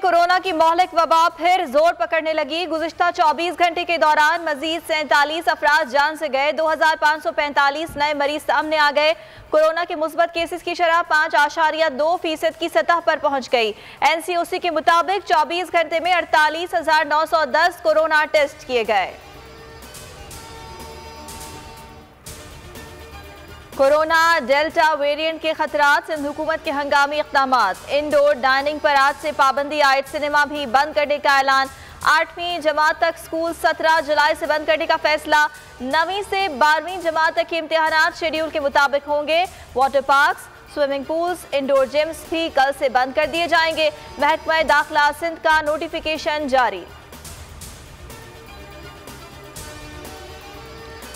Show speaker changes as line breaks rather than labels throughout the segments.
Corona की मौलिक वबा फिर जोर पकड़ने लगी। गुज़िश्ता 24 घंटे के दौरान मजीद 47 अफराद जान से गए। 2545 नए मरीज सामने आ गए। कोरोना के मुस्बत केसेस की शरह 5.2% की सतह पर पहुंच गई। NCOC के मुताबिक 24 घंटे में 48,910 कोरोना टेस्ट किए गए। कोरोना डेल्टा वेरिएंट के खतरात, सिंध हुकूमत के हंगामी इक़दामात। इंडोर डाइनिंग पर आज से पाबंदी आयद, सिनेमा भी बंद करने का ऐलान। 8वीं जमात तक स्कूल 17 जुलाई से बंद करने का फैसला। 9वीं से 12वीं जमात तक के इम्तिहानात शेड्यूल के मुताबिक होंगे। Water parks, swimming pools, indoor gyms भी कल से बंद कर दिए जाएंगे। महकमा दाखिला सिंध का नोटिफिकेशन जारी।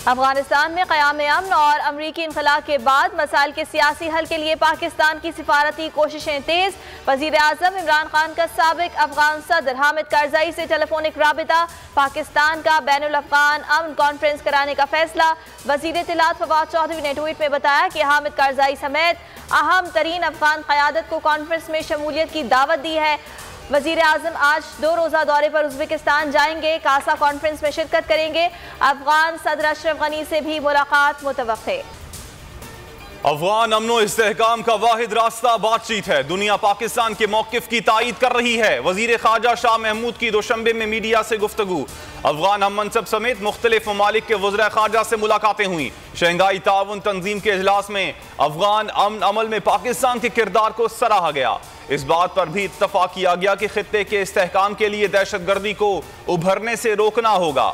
अफगानिस्तान में क़याम अमन और अमरीकी इनखला के बाद मसाइल के सियासी हल के लिए पाकिस्तान की सिफारती कोशिशें तेज। वज़ीर आज़म इमरान खान का साबिक अफगान सदर हामिद करज़ई से टेलीफोनिक राबिता। पाकिस्तान का बैनुल अफ़गान अमन कॉन्फ्रेंस कराने का फैसला। वज़ीर इत्तलात फवाद चौधरी ने ट्वीट में बताया कि हामिद करज़ई समेत अहम तरीन अफगान क़यादत को कॉन्फ्रेंस में शमूलियत की दावत दी है। वज़ीर आज़म आज 2 रोज़ा दौरे पर उज़्बेकिस्तान जाएंगे। कासा कॉन्फ्रेंस में शिरकत करेंगे। अफगान सदर अशरफ गनी से भी मुलाकात मुतवक्के।
अफगान अमनो इस्तेहकाम का वाहिद रास्ता बातचीत है। दुनिया पाकिस्तान के मौक़िफ़ की तायीद कर रही है। वज़ीर ख़ारजा शाह महमूद की दोशंबे में मीडिया से गुफ्तगू। अफगान हम मनसब समेत मुख्तलिफ ममालिक के वज़ीर ख़ारजा से मुलाकातें हुई। शंघाई ताउन तंजीम के इजलास में अफगान अमन अमल में पाकिस्तान के किरदार को सराहा गया। इस बात पर भी इत्तफाक किया गया कि खित्ते के इस्तेहकाम के लिए दहशतगर्दी को उभरने से रोकना होगा।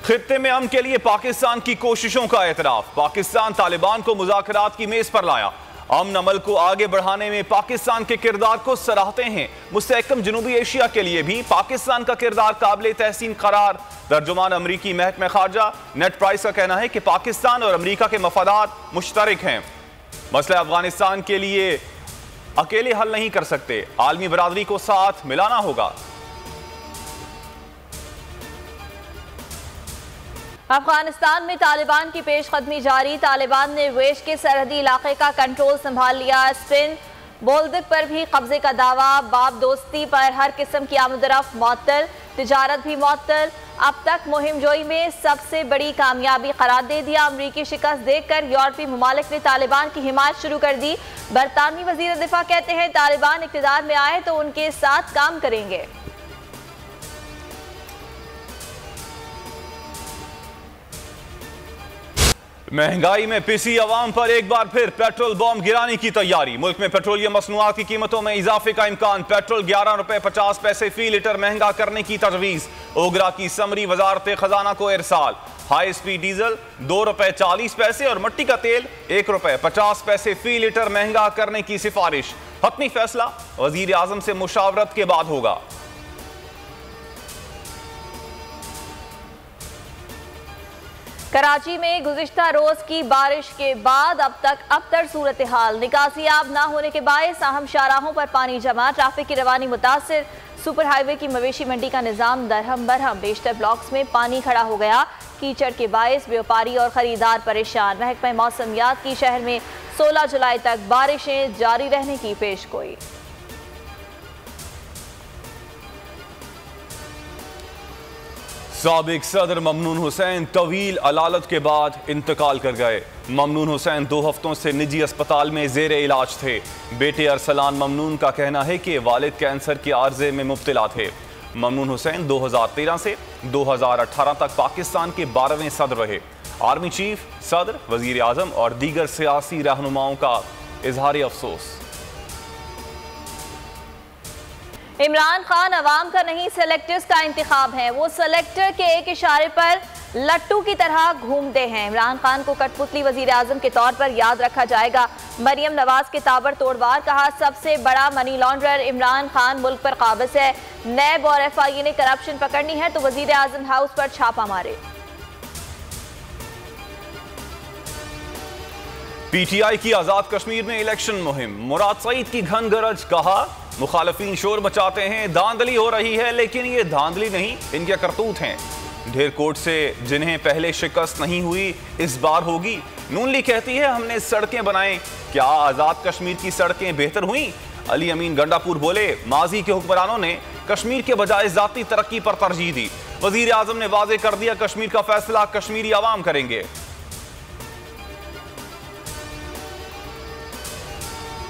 खित्ते में अमन के लिए पाकिस्तान की कोशिशों का एतराफ। पाकिस्तान तालिबान को मुज़ाकरात की मेज पर लाया। अमन अमल को आगे बढ़ाने में पाकिस्तान के किरदार को सराहते हैं। मुस्तहकम जनूबी एशिया के लिए भी पाकिस्तान का किरदार काबिल तहसीन करार। तर्जुमान अमरीकी महकमा खारजा नेट प्राइस का कहना है कि पाकिस्तान और अमरीका के मफादात मुश्तरक हैं। मसला अफगानिस्तान के लिए अकेले हल नहीं कर सकते, आलमी बरादरी को साथ मिलाना होगा।
अफगानिस्तान में तालिबान की पेशकदमी जारी। तालिबान ने वेश के सरहदी इलाके का कंट्रोल संभाल लिया। स्पिन बोल्दिक पर भी कब्जे का दावा। बाब दोस्ती पर हर किस्म की आमदरफ्त मअतल, तिजारत भी मअतल। अब तक मुहिम जोई में सबसे बड़ी कामयाबी करार दे दिया। अमरीकी शिकस्त देखकर यूरोपीय ममालिक ने तालिबान की हिमायत शुरू कर दी। बरतानवी वजीर दिफा कहते हैं तालिबान इक़्तिदार में आए तो उनके साथ काम करेंगे।
महंगाई में पिसी अवाम पर एक बार फिर पेट्रोल बॉम्ब गिराने की तैयारी। मुल्क में पेट्रोलियम मसनूआत की कीमतों में इजाफे का इम्कान। पेट्रोल 11 रुपए 50 पैसे फी लीटर महंगा करने की तजवीज़। ओगरा की समरी वजारत खजाना को इरसाल। हाई स्पीड डीजल 2 रुपए 40 पैसे और मट्टी का तेल 1 रुपए 50 पैसे फी लीटर महंगा करने की सिफारिश। हतमी फैसला वजीर आजम से मुशावरत के बाद होगा।
कराची में गुज़िश्ता रोज की बारिश के बाद अब तक अबतर सूरत हाल। निकासी आब ना होने के बायस अहम शाहराहों पर पानी जमा। ट्रैफिक की रवानी मुतासिर। सुपर हाईवे की मवेशी मंडी का निज़ाम दरहम बरहम। बेशतर ब्लॉक्स में पानी खड़ा हो गया। कीचड़ के बायस व्यापारी और खरीदार परेशान। महकमा मौसमियात की शहर में 16 जुलाई तक बारिशें जारी रहने की पेशगोई।
साबिक सदर ममनून हुसैन तवील अलालत के बाद इंतकाल कर गए। ममनून हुसैन 2 हफ्तों से निजी अस्पताल में जेरे इलाज थे। बेटे अरसलान ममनून का कहना है कि वालिद कैंसर के आर्जे में मुब्तला थे। ममनून हुसैन 2013 से 2018 तक पाकिस्तान के 12वें सदर रहे। आर्मी चीफ, सदर, वजीर आजम और दीगर सियासी रहनुमाओं का इजहार अफसोस।
इमरान खान अवाम का नहीं सेलेक्टर्स का इंतखाब है। वो सेलेक्टर के एक इशारे पर लट्टू की तरह घूमते हैं। इमरान खान को कठपुतली वजीर आजम के तौर पर याद रखा जाएगा। मरियम नवाज के ताबड़तोड़ वार कहा, सबसे बड़ा मनी लॉन्ड्रर इमरान खान मुल्क पर काबिज है। नैब और FIA ने करप्शन पकड़नी है तो वजीर आजम हाउस पर छापा मारे।
PTI की आजाद कश्मीर में इलेक्शन मुहिम। मुराद सईद की घन गरज। कहा, मुखालफीन शोर मचाते हैं, धांधली हो रही है, लेकिन ये धांधली नहीं, इनके करतूत हैं। ढेर कोट से जिन्हें पहले शिकस्त नहीं हुई इस बार होगी। नून लीग कहती है हमने सड़कें बनाएं, क्या आजाद कश्मीर की सड़कें बेहतर हुई? अली अमीन गंडापुर बोले माजी के हुक्मरानों ने कश्मीर के बजाय जाती तरक्की पर तरजीह दी। वजीर आजम ने वाजे कर दिया कश्मीर का फैसला कश्मीरी आवाम करेंगे।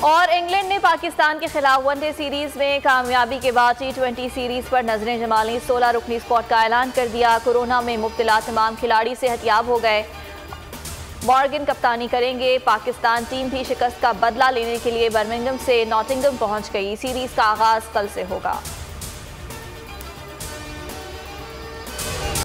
और इंग्लैंड ने पाकिस्तान के खिलाफ वनडे सीरीज में कामयाबी के बाद T20 सीरीज पर नजरें जमा ली। 16 रुकनी स्क्वाड का ऐलान कर दिया। कोरोना में मुब्तला तमाम खिलाड़ी सेहतयाब हो गए। मॉर्गन कप्तानी करेंगे। पाकिस्तान टीम भी शिकस्त का बदला लेने के लिए बर्मिंघम से नॉटिंघम पहुंच गई। सीरीज का आगाज कल से होगा।